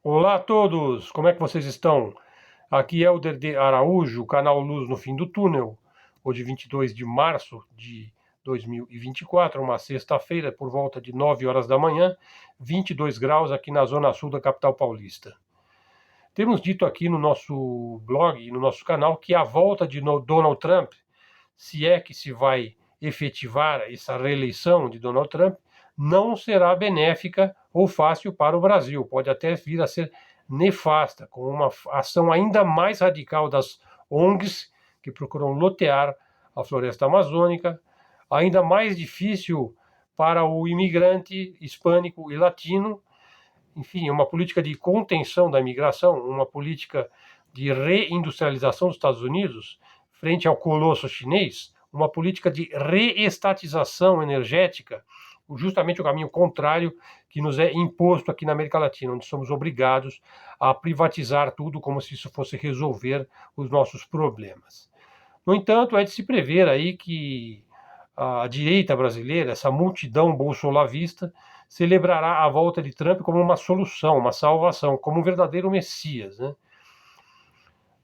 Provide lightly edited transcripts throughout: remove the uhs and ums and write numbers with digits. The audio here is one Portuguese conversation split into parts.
Olá a todos, como é que vocês estão? Aqui é Helder de Araújo, canal Luz no Fim do Túnel. Hoje, 22 de março de 2024, uma sexta-feira, por volta de 9 horas da manhã, 22 graus aqui na zona sul da capital paulista. Temos dito aqui no nosso blog e no nosso canal que a volta de Donald Trump, se é que se vai efetivar essa reeleição de Donald Trump, não será benéfica ou fácil para o Brasil. Pode até vir a ser nefasta, com uma ação ainda mais radical das ONGs que procuram lotear a floresta amazônica, ainda mais difícil para o imigrante hispânico e latino. Enfim, uma política de contenção da imigração, uma política de reindustrialização dos Estados Unidos frente ao colosso chinês, uma política de reestatização energética, justamente o caminho contrário que nos é imposto aqui na América Latina, onde somos obrigados a privatizar tudo como se isso fosse resolver os nossos problemas. No entanto, é de se prever aí que a direita brasileira, essa multidão bolsolavista, celebrará a volta de Trump como uma solução, uma salvação, como um verdadeiro Messias, né?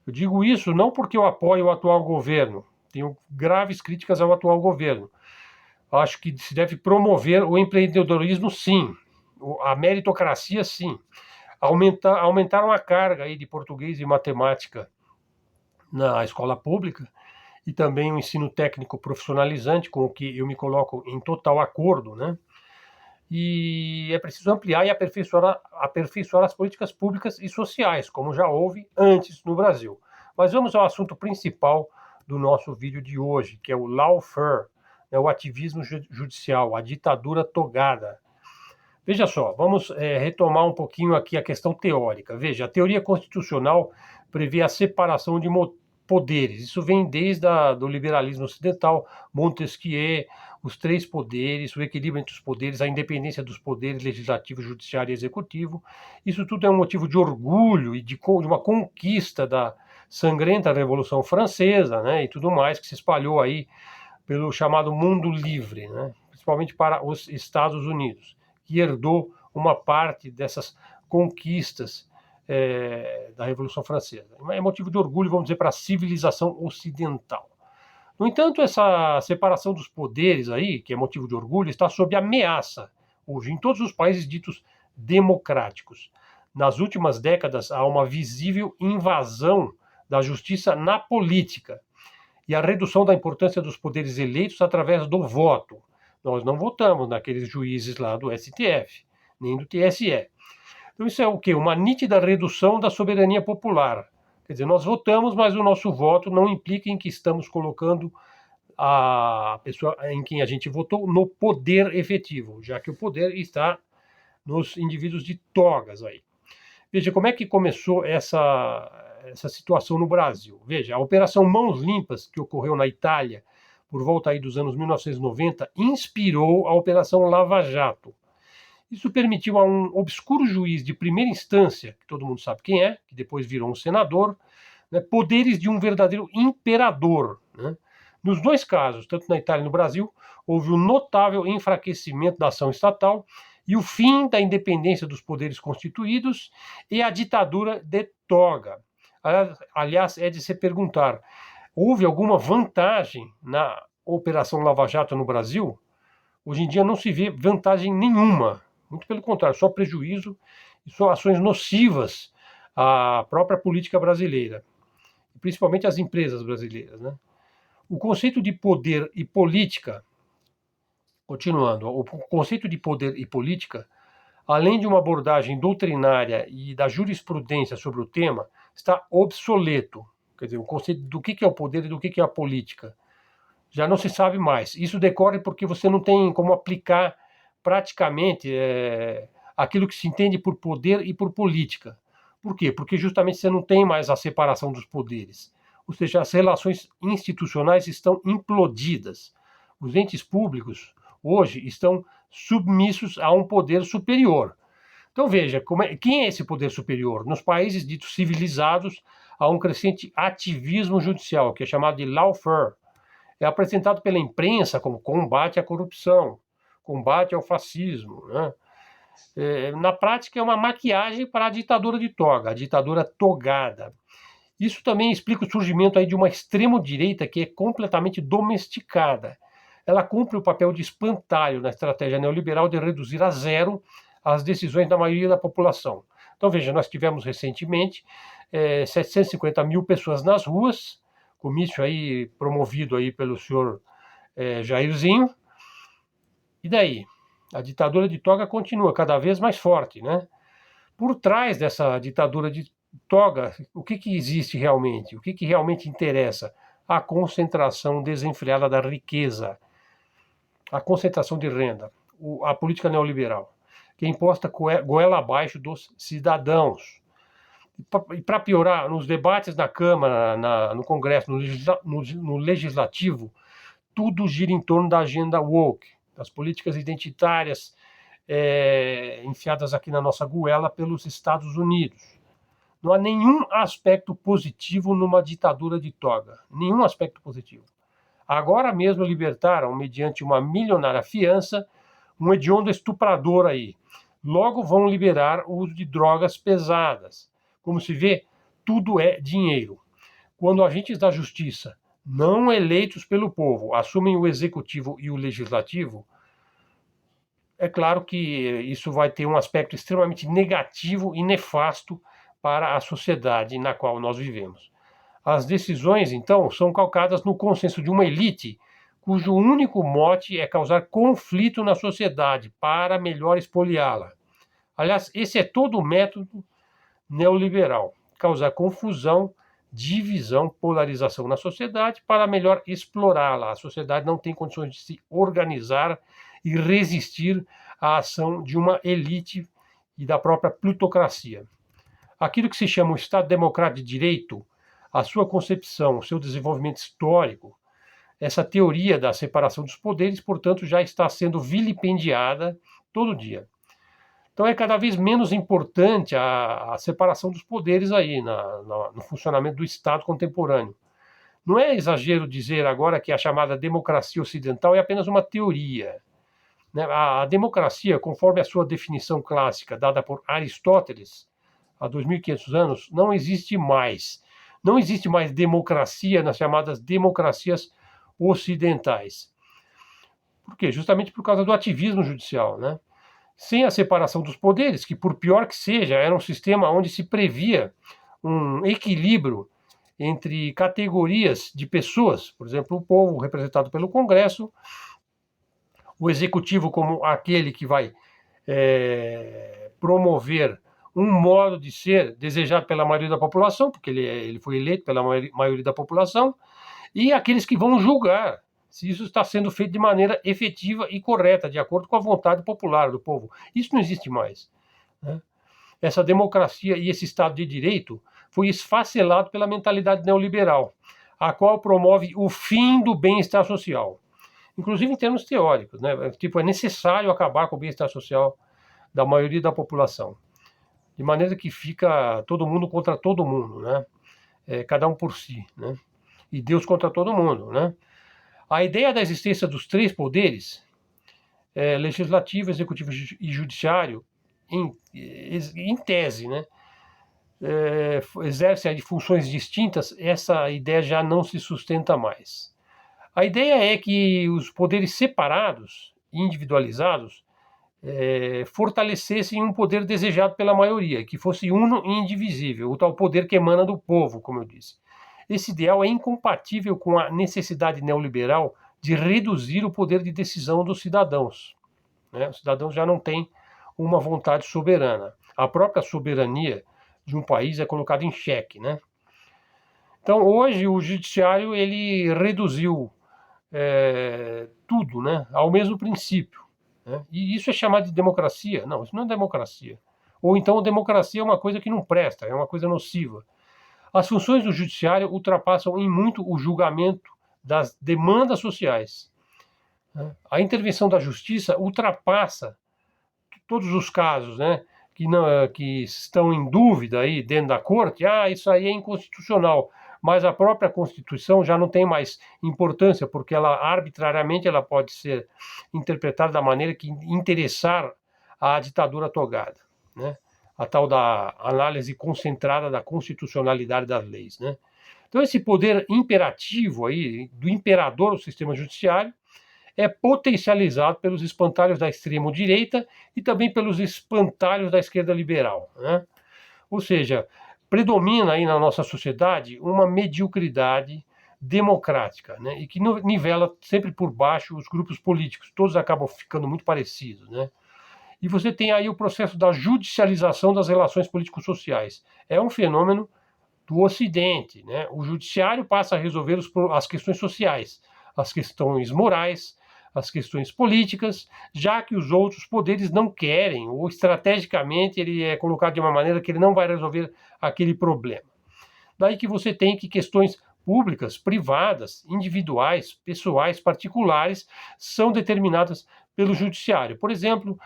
Eu digo isso não porque eu apoio o atual governo, tenho graves críticas ao atual governo. Acho que se deve promover o empreendedorismo, sim, a meritocracia, sim. Aumentaram a carga aí de português e matemática na escola pública e também o ensino técnico profissionalizante, com o que eu me coloco em total acordo, né? E é preciso ampliar e aperfeiçoar as políticas públicas e sociais, como já houve antes no Brasil. Mas vamos ao assunto principal do nosso vídeo de hoje, que é o lawfare, né, o ativismo judicial, a ditadura togada. Veja só, vamos retomar um pouquinho aqui a questão teórica. Veja, a teoria constitucional prevê a separação de poderes. Isso vem desde do liberalismo ocidental, Montesquieu, os três poderes, o equilíbrio entre os poderes, a independência dos poderes legislativo, judiciário e executivo. Isso tudo é um motivo de orgulho e de uma conquista da sangrenta Revolução Francesa, né, e tudo mais que se espalhou aí pelo chamado mundo livre, né, principalmente para os Estados Unidos, que herdou uma parte dessas conquistas da Revolução Francesa. É motivo de orgulho, vamos dizer, para a civilização ocidental. No entanto, essa separação dos poderes aí, que é motivo de orgulho, está sob ameaça hoje em todos os países ditos democráticos. Nas últimas décadas, há uma visível invasão da justiça na política e a redução da importância dos poderes eleitos através do voto. Nós não votamos naqueles juízes lá do STF, nem do TSE. Então isso é o quê? Uma nítida redução da soberania popular. Quer dizer, nós votamos, mas o nosso voto não implica em que estamos colocando a pessoa em quem a gente votou no poder efetivo, já que o poder está nos indivíduos de togas aí. Veja, como é que começou essa situação no Brasil? Veja, a Operação Mãos Limpas, que ocorreu na Itália por volta aí dos anos 1990, inspirou a Operação Lava Jato. Isso permitiu a um obscuro juiz de primeira instância, que todo mundo sabe quem é, que depois virou um senador, né, poderes de um verdadeiro imperador. Né? Nos dois casos, tanto na Itália e no Brasil, houve um notável enfraquecimento da ação estatal e o fim da independência dos poderes constituídos e a ditadura de toga. Aliás, é de se perguntar, houve alguma vantagem na Operação Lava Jato no Brasil? Hoje em dia não se vê vantagem nenhuma, muito pelo contrário, só prejuízo e só ações nocivas à própria política brasileira, principalmente às empresas brasileiras, né? O conceito de poder e política, continuando, o conceito de poder e política, além de uma abordagem doutrinária e da jurisprudência sobre o tema, está obsoleto. Quer dizer, o conceito do que é o poder e do que é a política já não se sabe mais. Isso decorre porque você não tem como aplicar praticamente aquilo que se entende por poder e por política. Por quê? Porque justamente você não tem mais a separação dos poderes. Ou seja, as relações institucionais estão implodidas. Os entes públicos hoje estão submissos a um poder superior. Então veja, quem é esse poder superior? Nos países ditos civilizados, há um crescente ativismo judicial, que é chamado de lawfare. É apresentado pela imprensa como combate à corrupção, combate ao fascismo, né? Na prática, é uma maquiagem para a ditadura de toga, a ditadura togada. Isso também explica o surgimento aí de uma extremo-direita que é completamente domesticada. Ela cumpre o papel de espantalho na estratégia neoliberal de reduzir a zero as decisões da maioria da população. Então, veja, nós tivemos recentemente 750 mil pessoas nas ruas, comício aí promovido aí pelo senhor Jairzinho. E daí? A ditadura de toga continua cada vez mais forte, né? Por trás dessa ditadura de toga, o que existe realmente? O que realmente interessa? A concentração desenfreada da riqueza, a concentração de renda, a política neoliberal, que é imposta goela abaixo dos cidadãos. E para piorar, nos debates na Câmara, no Congresso, no Legislativo, tudo gira em torno da agenda woke, das políticas identitárias enfiadas aqui na nossa goela pelos Estados Unidos. Não há nenhum aspecto positivo numa ditadura de toga, nenhum aspecto positivo. Agora mesmo libertaram, mediante uma milionária fiança, um hediondo estuprador aí. Logo vão liberar o uso de drogas pesadas. Como se vê, tudo é dinheiro. Quando agentes da justiça, não eleitos pelo povo, assumem o executivo e o legislativo, é claro que isso vai ter um aspecto extremamente negativo e nefasto para a sociedade na qual nós vivemos. As decisões, então, são calcadas no consenso de uma elite cujo único mote é causar conflito na sociedade para melhor espoliá-la. Aliás, esse é todo o método neoliberal: causar confusão, divisão, polarização na sociedade para melhor explorá-la. A sociedade não tem condições de se organizar e resistir à ação de uma elite e da própria plutocracia. Aquilo que se chama o Estado Democrático de Direito, a sua concepção, o seu desenvolvimento histórico, essa teoria da separação dos poderes, portanto, já está sendo vilipendiada todo dia. Então é cada vez menos importante a separação dos poderes aí no funcionamento do Estado contemporâneo. Não é exagero dizer agora que a chamada democracia ocidental é apenas uma teoria. A democracia, conforme a sua definição clássica dada por Aristóteles há 2.500 anos, não existe mais. Não existe mais democracia nas chamadas democracias ocidentais. Por quê? Justamente por causa do ativismo judicial, né? Sem a separação dos poderes, que por pior que seja, era um sistema onde se previa um equilíbrio entre categorias de pessoas, por exemplo, o povo representado pelo Congresso, o executivo como aquele que vai promover um modo de ser desejado pela maioria da população, porque ele foi eleito pela maioria da população, e aqueles que vão julgar se isso está sendo feito de maneira efetiva e correta, de acordo com a vontade popular do povo. Isso não existe mais, né? Essa democracia e esse Estado de Direito foi esfacelado pela mentalidade neoliberal, a qual promove o fim do bem-estar social, inclusive em termos teóricos, né? Tipo, é necessário acabar com o bem-estar social da maioria da população, de maneira que fica todo mundo contra todo mundo, né? Cada um por si, né? E Deus contra todo mundo, né? A ideia da existência dos três poderes, legislativo, executivo e judiciário, em tese, né, exerce aí funções distintas, essa ideia já não se sustenta mais. A ideia é que os poderes separados, individualizados, fortalecessem um poder desejado pela maioria, que fosse uno e indivisível, o tal poder que emana do povo, como eu disse. Esse ideal é incompatível com a necessidade neoliberal de reduzir o poder de decisão dos cidadãos, né? Os cidadãos já não têm uma vontade soberana. A própria soberania de um país é colocada em xeque, né? Então, hoje, o judiciário ele reduziu tudo, né, ao mesmo princípio, né? E isso é chamado de democracia? Não, isso não é democracia. Ou então, a democracia é uma coisa que não presta, é uma coisa nociva. As funções do judiciário ultrapassam em muito o julgamento das demandas sociais. A intervenção da justiça ultrapassa todos os casos, né, que estão em dúvida aí dentro da corte. Isso aí é inconstitucional. Mas a própria Constituição já não tem mais importância, porque ela arbitrariamente ela pode ser interpretada da maneira que interessar à ditadura togada, né? A tal da análise concentrada da constitucionalidade das leis, né? Então esse poder imperativo aí do imperador do sistema judiciário é potencializado pelos espantalhos da extrema-direita e também pelos espantalhos da esquerda liberal, né? Ou seja, predomina aí na nossa sociedade uma mediocridade democrática, né? E que nivela sempre por baixo os grupos políticos, todos acabam ficando muito parecidos, né? E você tem aí o processo da judicialização das relações político-sociais. É um fenômeno do Ocidente, né? O judiciário passa a resolver as questões sociais, as questões morais, as questões políticas, já que os outros poderes não querem, ou estrategicamente ele é colocado de uma maneira que ele não vai resolver aquele problema. Daí que você tem que questões públicas, privadas, individuais, pessoais, particulares, são determinadas pelo judiciário. Por exemplo,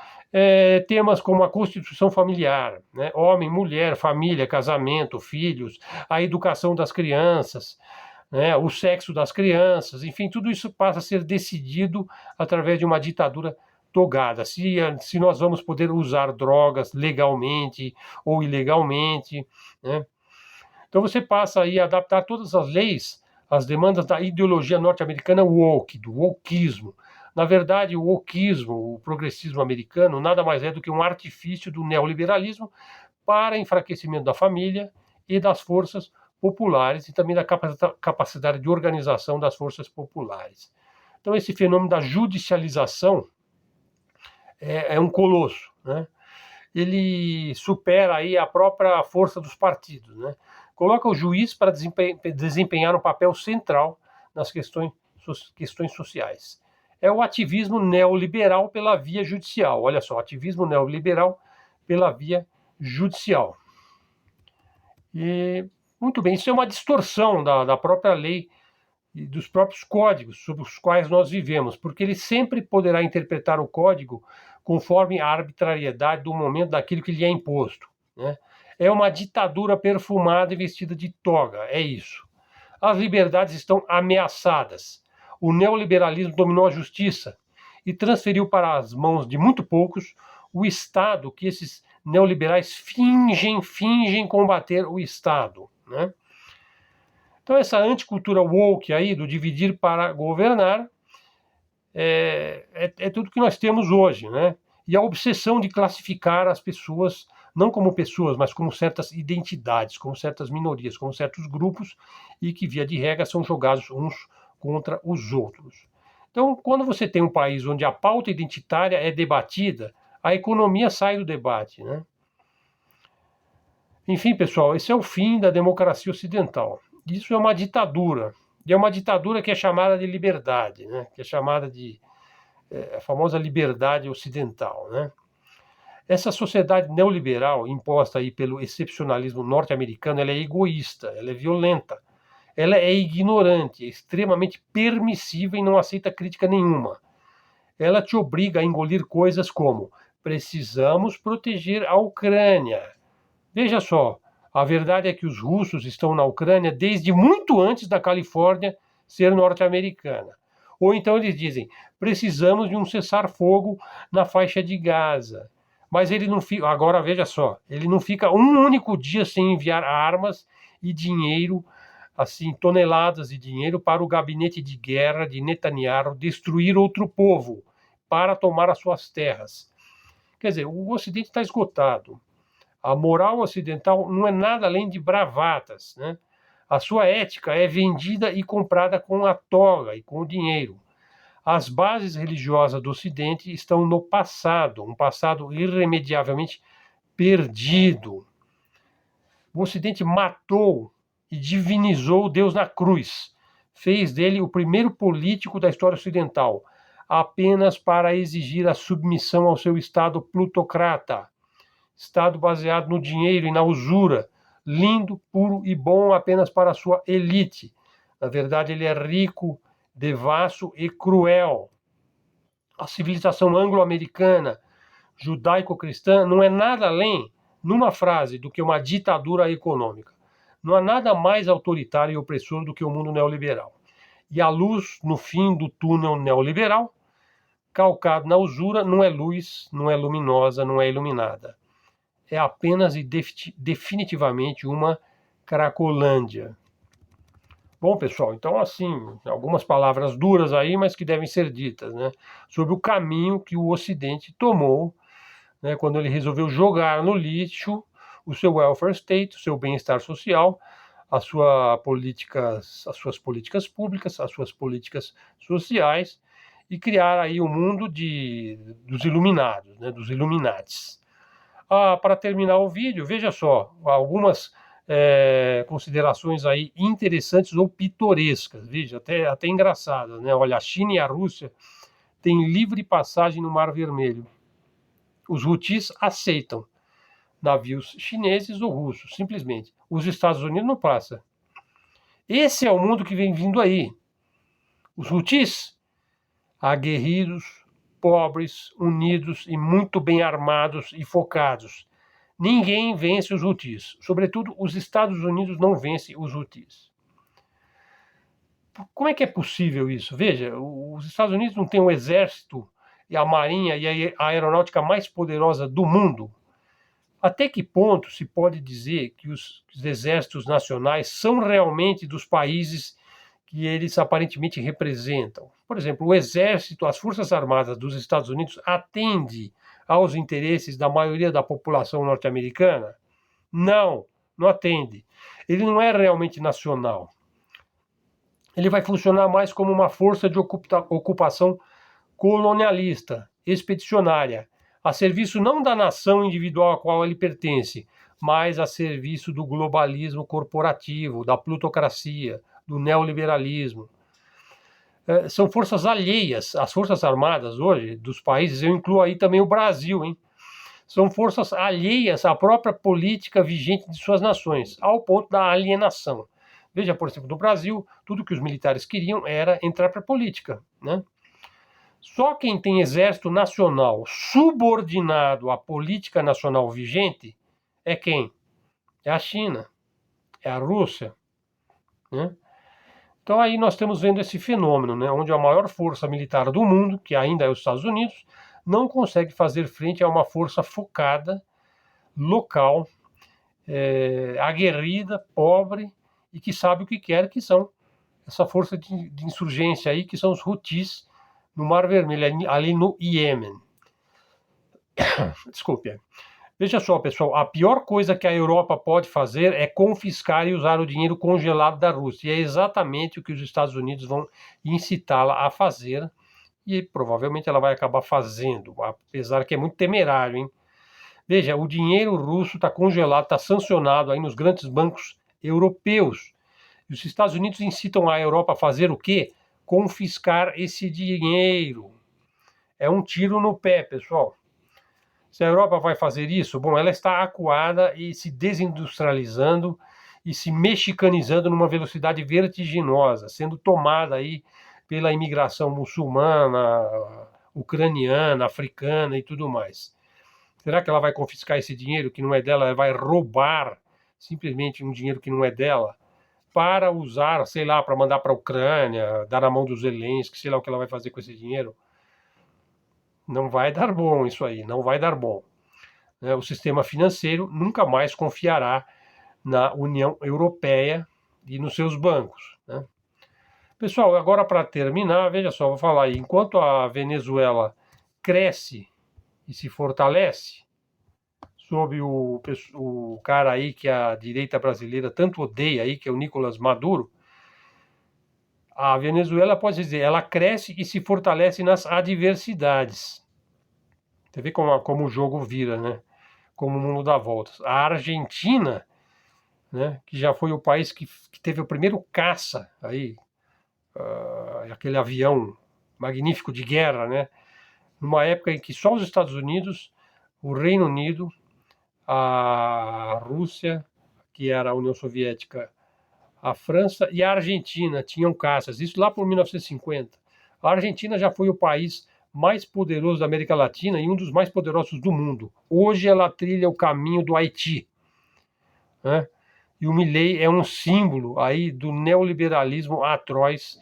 temas como a constituição familiar, né? Homem, mulher, família, casamento, filhos, a educação das crianças, né? O sexo das crianças, enfim, tudo isso passa a ser decidido através de uma ditadura togada. Se nós vamos poder usar drogas legalmente ou ilegalmente, né? Então você passa aí a adaptar todas as leis às demandas da ideologia norte-americana woke, do wokeismo. Na verdade, o wokeismo, o progressismo americano, nada mais é do que um artifício do neoliberalismo para enfraquecimento da família e das forças populares e também da capacidade de organização das forças populares. Então esse fenômeno da judicialização é um colosso, né? Ele supera aí a própria força dos partidos, né? Coloca o juiz para desempenhar um papel central nas questões sociais. É o ativismo neoliberal pela via judicial. Olha só, ativismo neoliberal pela via judicial. E, muito bem, isso é uma distorção da própria lei e dos próprios códigos sobre os quais nós vivemos, porque ele sempre poderá interpretar o código conforme a arbitrariedade do momento daquilo que lhe é imposto, né? É uma ditadura perfumada e vestida de toga, é isso. As liberdades estão ameaçadas. O neoliberalismo dominou a justiça e transferiu para as mãos de muito poucos o Estado que esses neoliberais fingem combater o Estado, né? Então essa anticultura woke aí, do dividir para governar, é tudo que nós temos hoje, né? E a obsessão de classificar as pessoas, não como pessoas, mas como certas identidades, como certas minorias, como certos grupos, e que, via de regra, são jogados uns contra os outros. Então, quando você tem um país onde a pauta identitária é debatida, a economia sai do debate, né? Enfim, pessoal, esse é o fim da democracia ocidental. Isso é uma ditadura. E é uma ditadura que é chamada de liberdade, né? Que é chamada de a famosa liberdade ocidental, né? Essa sociedade neoliberal imposta aí pelo excepcionalismo norte-americano, ela é egoísta, ela é violenta, ela é ignorante, é extremamente permissiva e não aceita crítica nenhuma. Ela te obriga a engolir coisas como: precisamos proteger a Ucrânia. Veja só, a verdade é que os russos estão na Ucrânia desde muito antes da Califórnia ser norte-americana. Ou então eles dizem: precisamos de um cessar-fogo na faixa de Gaza. Mas ele não fica, agora veja só, ele não fica um único dia sem enviar armas e dinheiro, assim, toneladas de dinheiro para o gabinete de guerra de Netanyahu destruir outro povo para tomar as suas terras. Quer dizer, o Ocidente está esgotado. A moral ocidental não é nada além de bravatas, né? A sua ética é vendida e comprada com a toga e com o dinheiro. As bases religiosas do Ocidente estão no passado, um passado irremediavelmente perdido. O Ocidente matou e divinizou Deus na cruz. Fez dele o primeiro político da história ocidental, apenas para exigir a submissão ao seu Estado plutocrata. Estado baseado no dinheiro e na usura, lindo, puro e bom apenas para a sua elite. Na verdade, ele é rico, devasso e cruel. A civilização anglo-americana, judaico-cristã, não é nada além, numa frase, do que uma ditadura econômica. Não há nada mais autoritário e opressor do que o mundo neoliberal. E a luz no fim do túnel neoliberal calcado na usura, não é luz, não é luminosa, não é iluminada. É apenas e definitivamente uma Cracolândia. Bom, pessoal, então assim, algumas palavras duras aí, mas que devem ser ditas, né? Sobre o caminho que o Ocidente tomou, né, quando ele resolveu jogar no lixo o seu welfare state, o seu bem-estar social, as suas políticas públicas, as suas políticas sociais, e criar aí o mundo dos iluminados, né, dos Illuminatis. Para terminar o vídeo, veja só, algumas considerações aí interessantes ou pitorescas, veja, até engraçadas, né? Olha, a China e a Rússia têm livre passagem no Mar Vermelho. Os Houthis aceitam navios chineses ou russos, simplesmente. Os Estados Unidos não passa. Esse é o mundo que vem vindo aí. Os Houthis, aguerridos, pobres, unidos e muito bem armados e focados. Ninguém vence os Houthis. Sobretudo, os Estados Unidos não vencem os Houthis. Como é que é possível isso? Veja, os Estados Unidos não têm um exército e a marinha e a aeronáutica mais poderosa do mundo. Até que ponto se pode dizer que os exércitos nacionais são realmente dos países que eles aparentemente representam? Por exemplo, o exército, as Forças Armadas dos Estados Unidos atende aos interesses da maioria da população norte-americana? Não, não atende. Ele não é realmente nacional. Ele vai funcionar mais como uma força de ocupação colonialista, expedicionária, a serviço não da nação individual a qual ele pertence, mas a serviço do globalismo corporativo, da plutocracia, do neoliberalismo. São forças alheias. As Forças Armadas hoje dos países, eu incluo aí também o Brasil, hein? São forças alheias à própria política vigente de suas nações, ao ponto da alienação. Veja, por exemplo, no Brasil, tudo que os militares queriam era entrar para a política, né? Só quem tem exército nacional subordinado à política nacional vigente é quem? É a China, é a Rússia, né? Então aí nós estamos vendo esse fenômeno, né, onde a maior força militar do mundo, que ainda é os Estados Unidos, não consegue fazer frente a uma força focada, local, aguerrida, pobre e que sabe o que quer, que são essa força de insurgência aí, que são os Houthis no Mar Vermelho, ali no Iêmen. Desculpe. Veja só, pessoal, a pior coisa que a Europa pode fazer é confiscar e usar o dinheiro congelado da Rússia. E é exatamente o que os Estados Unidos vão incitá-la a fazer, e provavelmente ela vai acabar fazendo, apesar que é muito temerário, hein? Veja, o dinheiro russo está congelado, está sancionado aí nos grandes bancos europeus. E os Estados Unidos incitam a Europa a fazer o quê? Confiscar esse dinheiro. É um tiro no pé, pessoal. Se a Europa vai fazer isso, bom, ela está acuada e se desindustrializando e se mexicanizando numa velocidade vertiginosa, sendo tomada aí pela imigração muçulmana, ucraniana, africana e tudo mais. Será que ela vai confiscar esse dinheiro que não é dela? Ela vai roubar simplesmente um dinheiro que não é dela para usar, sei lá, para mandar para a Ucrânia, dar na mão dos Zelensky, sei lá o que ela vai fazer com esse dinheiro? Não vai dar bom isso aí, não vai dar bom. O sistema financeiro nunca mais confiará na União Europeia e nos seus bancos, né? Pessoal, agora para terminar, veja só, vou falar aí, enquanto a Venezuela cresce e se fortalece, sob o cara aí que a direita brasileira tanto odeia aí, que é o Nicolás Maduro, a Venezuela, pode dizer, ela cresce e se fortalece nas adversidades. Você vê como o jogo vira, né? Como o mundo dá voltas. A Argentina, né, que já foi o país que teve o primeiro caça, aí, aquele avião magnífico de guerra, né? Numa época em que só os Estados Unidos, o Reino Unido, a Rússia, que era a União Soviética, a França e a Argentina tinham caças, isso lá por 1950. A Argentina já foi o país mais poderoso da América Latina e um dos mais poderosos do mundo. Hoje ela trilha o caminho do Haiti, né? E o Milei é um símbolo aí do neoliberalismo atroz,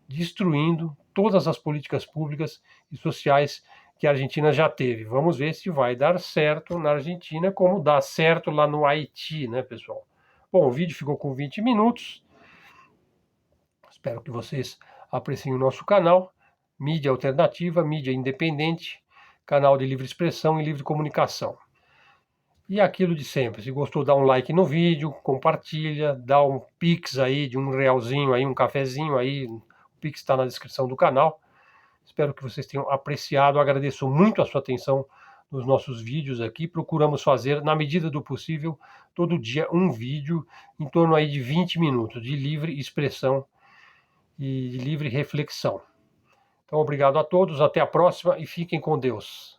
destruindo todas as políticas públicas e sociais que a Argentina já teve. Vamos ver se vai dar certo na Argentina, como dá certo lá no Haiti, né, pessoal? Bom, o vídeo ficou com 20 minutos. Espero que vocês apreciem o nosso canal. Mídia alternativa, mídia independente, canal de livre expressão e livre comunicação. E aquilo de sempre, se gostou, dá um like no vídeo, compartilha, dá um pix aí de R$1 aí, um cafezinho aí, o pix está na descrição do canal. Espero que vocês tenham apreciado, agradeço muito a sua atenção nos nossos vídeos aqui. Procuramos fazer, na medida do possível, todo dia um vídeo em torno aí de 20 minutos de livre expressão e de livre reflexão. Então, obrigado a todos, até a próxima e fiquem com Deus.